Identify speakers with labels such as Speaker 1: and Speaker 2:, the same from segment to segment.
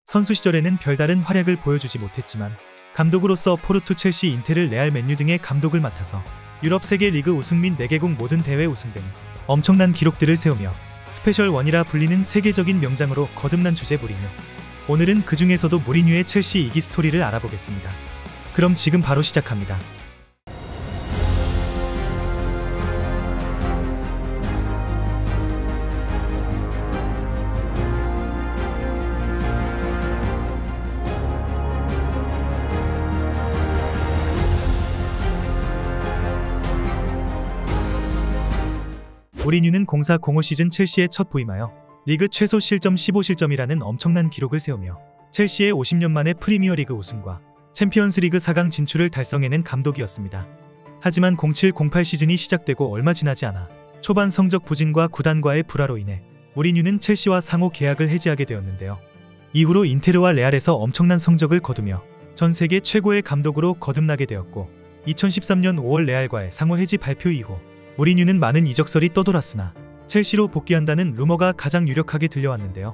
Speaker 1: 선수 시절에는 별다른 활약을 보여주지 못했지만 감독으로서 포르투, 첼시, 인테르, 레알, 맨유 등의 감독을 맡아서 유럽 세계 리그 우승 및 4개국 모든 대회 우승 등 엄청난 기록들을 세우며 스페셜 원이라 불리는 세계적인 명장으로 거듭난 주제 무리뉴. 오늘은 그 중에서도 무리뉴의 첼시 이기 스토리를 알아보겠습니다. 그럼 지금 바로 시작합니다. 무리뉴는 04-05 시즌 첼시에 첫 부임하여 리그 최소 실점 15실점이라는 엄청난 기록을 세우며 첼시의 50년 만에 프리미어리그 우승과 챔피언스리그 4강 진출을 달성해낸 감독이었습니다. 하지만 07-08 시즌이 시작되고 얼마 지나지 않아 초반 성적 부진과 구단과의 불화로 인해 무리뉴는 첼시와 상호 계약을 해지하게 되었는데요. 이후로 인테르와 레알에서 엄청난 성적을 거두며 전 세계 최고의 감독으로 거듭나게 되었고 2013년 5월 레알과의 상호 해지 발표 이후 무리뉴는 많은 이적설이 떠돌았으나 첼시로 복귀한다는 루머가 가장 유력하게 들려왔는데요.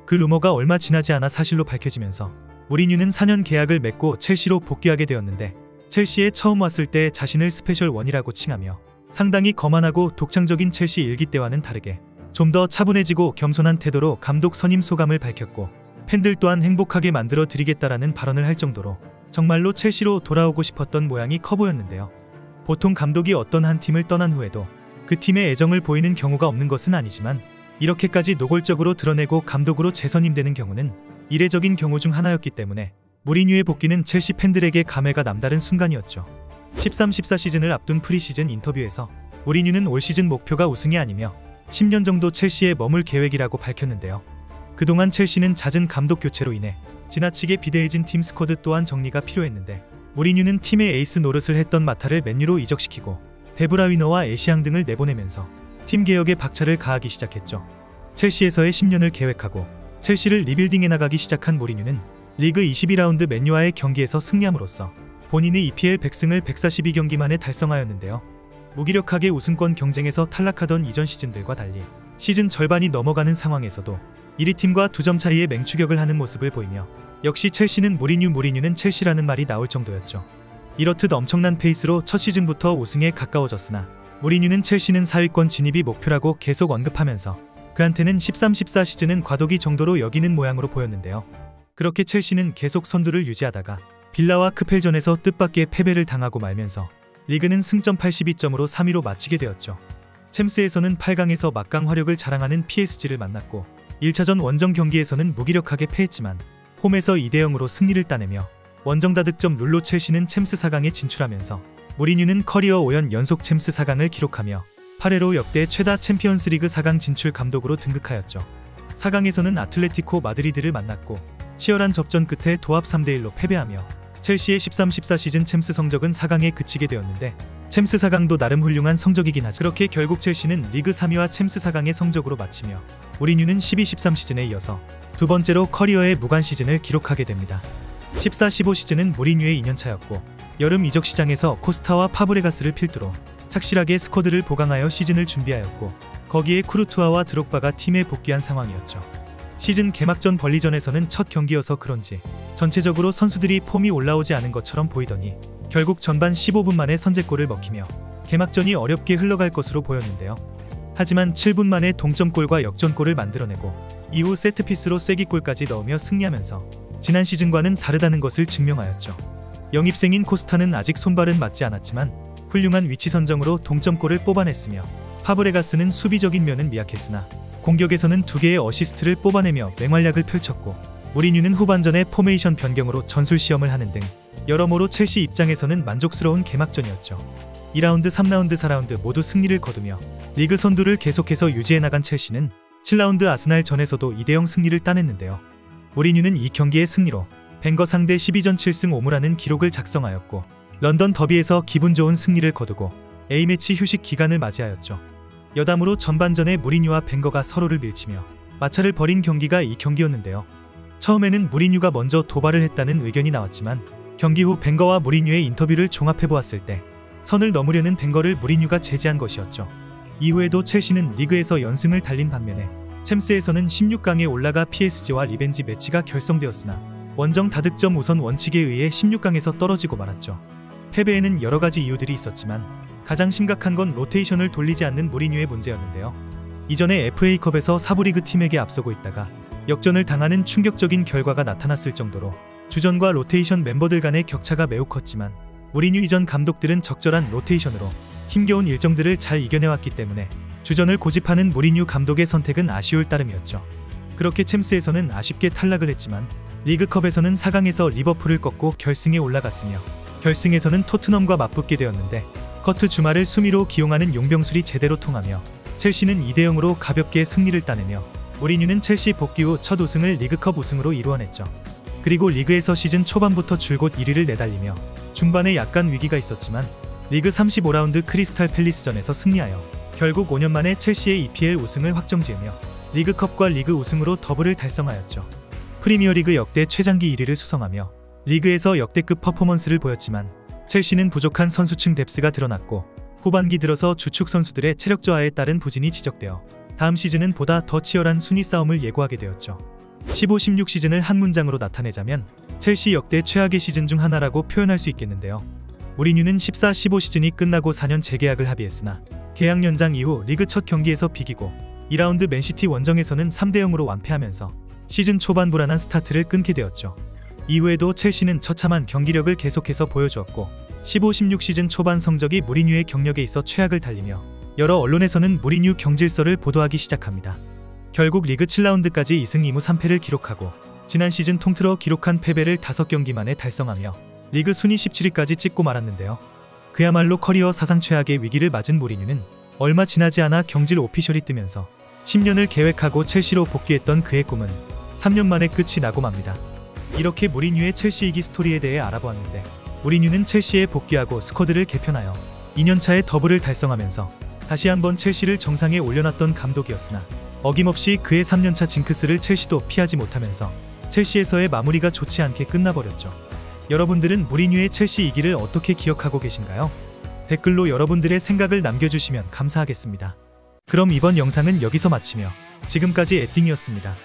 Speaker 1: 그 루머가 얼마 지나지 않아 사실로 밝혀지면서 무리뉴는 4년 계약을 맺고 첼시로 복귀하게 되었는데 첼시에 처음 왔을 때 자신을 스페셜 원이라고 칭하며 상당히 거만하고 독창적인 첼시 일기 때와는 다르게 좀 더 차분해지고 겸손한 태도로 감독 선임 소감을 밝혔고 팬들 또한 행복하게 만들어 드리겠다라는 발언을 할 정도로 정말로 첼시로 돌아오고 싶었던 모양이 커 보였는데요. 보통 감독이 어떤 한 팀을 떠난 후에도 그 팀에 애정을 보이는 경우가 없는 것은 아니지만 이렇게까지 노골적으로 드러내고 감독으로 재선임되는 경우는 이례적인 경우 중 하나였기 때문에 무리뉴의 복귀는 첼시 팬들에게 감회가 남다른 순간이었죠. 13-14 시즌을 앞둔 프리시즌 인터뷰에서 무리뉴는 올 시즌 목표가 우승이 아니며 10년 정도 첼시에 머물 계획이라고 밝혔는데요. 그동안 첼시는 잦은 감독 교체로 인해 지나치게 비대해진 팀 스쿼드 또한 정리가 필요했는데 무리뉴는 팀의 에이스 노릇을 했던 마타를 맨유로 이적시키고 데브라위너와 에시앙 등을 내보내면서 팀 개혁에 박차를 가하기 시작했죠. 첼시에서의 10년을 계획하고 첼시를 리빌딩해 나가기 시작한 무리뉴는 리그 22라운드 맨유와의 경기에서 승리함으로써 본인의 EPL 100승을 142경기 만에 달성하였는데요. 무기력하게 우승권 경쟁에서 탈락하던 이전 시즌들과 달리 시즌 절반이 넘어가는 상황에서도 1위 팀과 2점 차이의 맹추격을 하는 모습을 보이며 역시 첼시는 무리뉴는 첼시라는 말이 나올 정도였죠. 이렇듯 엄청난 페이스로 첫 시즌부터 우승에 가까워졌으나 무리뉴는 첼시는 4위권 진입이 목표라고 계속 언급하면서 그한테는 13-14 시즌은 과도기 정도로 여기는 모양으로 보였는데요. 그렇게 첼시는 계속 선두를 유지하다가 빌라와 크펠전에서 뜻밖의 패배를 당하고 말면서 리그는 승점 82점으로 3위로 마치게 되었죠. 챔스에서는 8강에서 막강 화력을 자랑하는 PSG를 만났고 1차전 원정 경기에서는 무기력하게 패했지만 홈에서 2대0으로 승리를 따내며 원정 다득점 룰로 첼시는 챔스 4강에 진출하면서 무리뉴는 커리어 5연 연속 챔스 4강을 기록하며 8회로 역대 최다 챔피언스리그 4강 진출 감독으로 등극하였죠. 4강에서는 아틀레티코 마드리드를 만났고 치열한 접전 끝에 도합 3대1로 패배하며 첼시의 13-14 시즌 챔스 성적은 4강에 그치게 되었는데 챔스 4강도 나름 훌륭한 성적이긴 하죠. 그렇게 결국 첼시는 리그 3위와 챔스 4강의 성적으로 마치며 무리뉴는 12-13 시즌에 이어서 두 번째로 커리어의 무관 시즌을 기록하게 됩니다. 14-15 시즌은 무리뉴의 2년차였고 여름 이적 시장에서 코스타와 파브레가스를 필두로 착실하게 스쿼드를 보강하여 시즌을 준비하였고 거기에 쿠르투아와 드록바가 팀에 복귀한 상황이었죠. 시즌 개막전 벌리전에서는 첫 경기여서 그런지 전체적으로 선수들이 폼이 올라오지 않은 것처럼 보이더니 결국 전반 15분 만에 선제골을 먹히며 개막전이 어렵게 흘러갈 것으로 보였는데요. 하지만 7분 만에 동점골과 역전골을 만들어내고 이후 세트피스로 쐐기골까지 넣으며 승리하면서 지난 시즌과는 다르다는 것을 증명하였죠. 영입생인 코스타는 아직 손발은 맞지 않았지만 훌륭한 위치 선정으로 동점골을 뽑아냈으며 파브레가스는 수비적인 면은 미약했으나 공격에서는 2개의 어시스트를 뽑아내며 맹활약을 펼쳤고 무리뉴는 후반전에 포메이션 변경으로 전술 시험을 하는 등 여러모로 첼시 입장에서는 만족스러운 개막전이었죠. 2라운드, 3라운드, 4라운드 모두 승리를 거두며 리그 선두를 계속해서 유지해 나간 첼시는 7라운드 아스날전에서도 2대0 승리를 따냈는데요. 무리뉴는 이 경기의 승리로 벵거 상대 12전 7승 5무라는 기록을 작성하였고 런던 더비에서 기분 좋은 승리를 거두고 A매치 휴식 기간을 맞이하였죠. 여담으로 전반전에 무리뉴와 벵거가 서로를 밀치며 마찰을 벌인 경기가 이 경기였는데요. 처음에는 무리뉴가 먼저 도발을 했다는 의견이 나왔지만 경기 후 벵거와 무리뉴의 인터뷰를 종합해보았을 때 선을 넘으려는 벵거를 무리뉴가 제지한 것이었죠. 이후에도 첼시는 리그에서 연승을 달린 반면에 챔스에서는 16강에 올라가 PSG와 리벤지 매치가 결성되었으나 원정 다득점 우선 원칙에 의해 16강에서 떨어지고 말았죠. 패배에는 여러가지 이유들이 있었지만 가장 심각한 건 로테이션을 돌리지 않는 무리뉴의 문제였는데요. 이전에 FA컵에서 사부리그 팀에게 앞서고 있다가 역전을 당하는 충격적인 결과가 나타났을 정도로 주전과 로테이션 멤버들 간의 격차가 매우 컸지만 무리뉴 이전 감독들은 적절한 로테이션으로 힘겨운 일정들을 잘 이겨내왔기 때문에 주전을 고집하는 무리뉴 감독의 선택은 아쉬울 따름이었죠. 그렇게 챔스에서는 아쉽게 탈락을 했지만 리그컵에서는 4강에서 리버풀을 꺾고 결승에 올라갔으며 결승에서는 토트넘과 맞붙게 되었는데 커트 주마를 수미로 기용하는 용병술이 제대로 통하며 첼시는 2대0으로 가볍게 승리를 따내며 무리뉴는 첼시 복귀 후 첫 우승을 리그컵 우승으로 이루어냈죠. 그리고 리그에서 시즌 초반부터 줄곧 1위를 내달리며 중반에 약간 위기가 있었지만 리그 35라운드 크리스탈 팰리스전에서 승리하여 결국 5년 만에 첼시의 EPL 우승을 확정지으며 리그컵과 리그 우승으로 더블을 달성하였죠. 프리미어리그 역대 최장기 1위를 수성하며 리그에서 역대급 퍼포먼스를 보였지만 첼시는 부족한 선수층 뎁스가 드러났고 후반기 들어서 주축 선수들의 체력 저하에 따른 부진이 지적되어 다음 시즌은 보다 더 치열한 순위 싸움을 예고하게 되었죠. 15-16 시즌을 한 문장으로 나타내자면 첼시 역대 최악의 시즌 중 하나라고 표현할 수 있겠는데요. 무리뉴는 14-15 시즌이 끝나고 4년 재계약을 합의했으나 계약 연장 이후 리그 첫 경기에서 비기고 2라운드 맨시티 원정에서는 3대0으로 완패하면서 시즌 초반 불안한 스타트를 끊게 되었죠. 이후에도 첼시는 처참한 경기력을 계속해서 보여주었고 15-16 시즌 초반 성적이 무리뉴의 경력에 있어 최악을 달리며 여러 언론에서는 무리뉴 경질서를 보도하기 시작합니다. 결국 리그 7라운드까지 2승 2무 3패를 기록하고 지난 시즌 통틀어 기록한 패배를 5경기 만에 달성하며 리그 순위 17위까지 찍고 말았는데요. 그야말로 커리어 사상 최악의 위기를 맞은 무리뉴는 얼마 지나지 않아 경질 오피셜이 뜨면서 10년을 계획하고 첼시로 복귀했던 그의 꿈은 3년 만에 끝이 나고 맙니다. 이렇게 무리뉴의 첼시 이기 스토리에 대해 알아보았는데 무리뉴는 첼시에 복귀하고 스쿼드를 개편하여 2년차의 더블을 달성하면서 다시 한번 첼시를 정상에 올려놨던 감독이었으나 어김없이 그의 3년차 징크스를 첼시도 피하지 못하면서 첼시에서의 마무리가 좋지 않게 끝나버렸죠. 여러분들은 무리뉴의 첼시 이기를 어떻게 기억하고 계신가요? 댓글로 여러분들의 생각을 남겨주시면 감사하겠습니다. 그럼 이번 영상은 여기서 마치며 지금까지 에띵이었습니다.